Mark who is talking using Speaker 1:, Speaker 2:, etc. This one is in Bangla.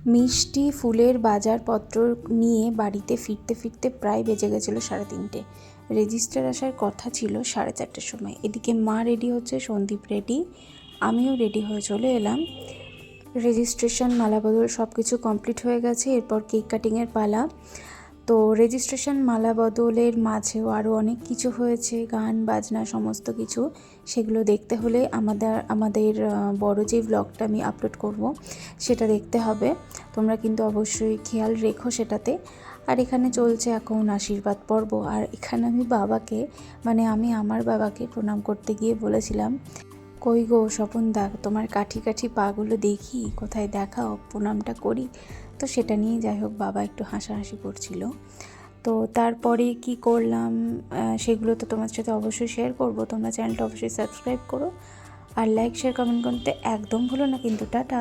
Speaker 1: মিষ্টি ফুলের বাজারপত্র নিয়ে বাড়িতে ফিরতে ফিরতে প্রায় বেজে গেছিলো 3:30। রেজিস্টার আসার কথা ছিল 4:30টার সময়। এদিকে মা রেডি হচ্ছে, সন্দীপ রেডি, আমিও রেডি হয়ে চলে এলাম। রেজিস্ট্রেশন, মালাবদল সব কিছু কমপ্লিট হয়ে গেছে। এরপর কেক কাটিংয়ের পালা। তো রেজিস্ট্রেশন, মালা বদলের মাঝেও আরও অনেক কিছু হয়েছে, গান বাজনা সমস্ত কিছু। সেগুলো দেখতে হলে আমাদের বড় যে ব্লগটা আমি আপলোড করব সেটা দেখতে হবে। তোমরা কিন্তু অবশ্যই খেয়াল রেখো সেটাতে। আর এখানে চলছে এখন আশীর্বাদ পর্ব। আর এখানে আমি আমার বাবাকে প্রণাম করতে গিয়ে বলেছিলাম, কই গো স্বপনদা, তোমার কাঠি কাঠি পাগুলো দেখি, কোথায় দেখাও, প্রণামটা করি। তো সেটা নিয়ে যাই হোক বাবা একটু হাসাহাসি করছিল। তো তারপরে কি করলাম সেগুলো তো তোমার সাথে অবশ্যই শেয়ার করব। তোমরা চ্যানেলটা অবশ্যই সাবস্ক্রাইব করো আর লাইক শেয়ার কমেন্ট করতে একদম ভুলো না কিন্তু। টাটা।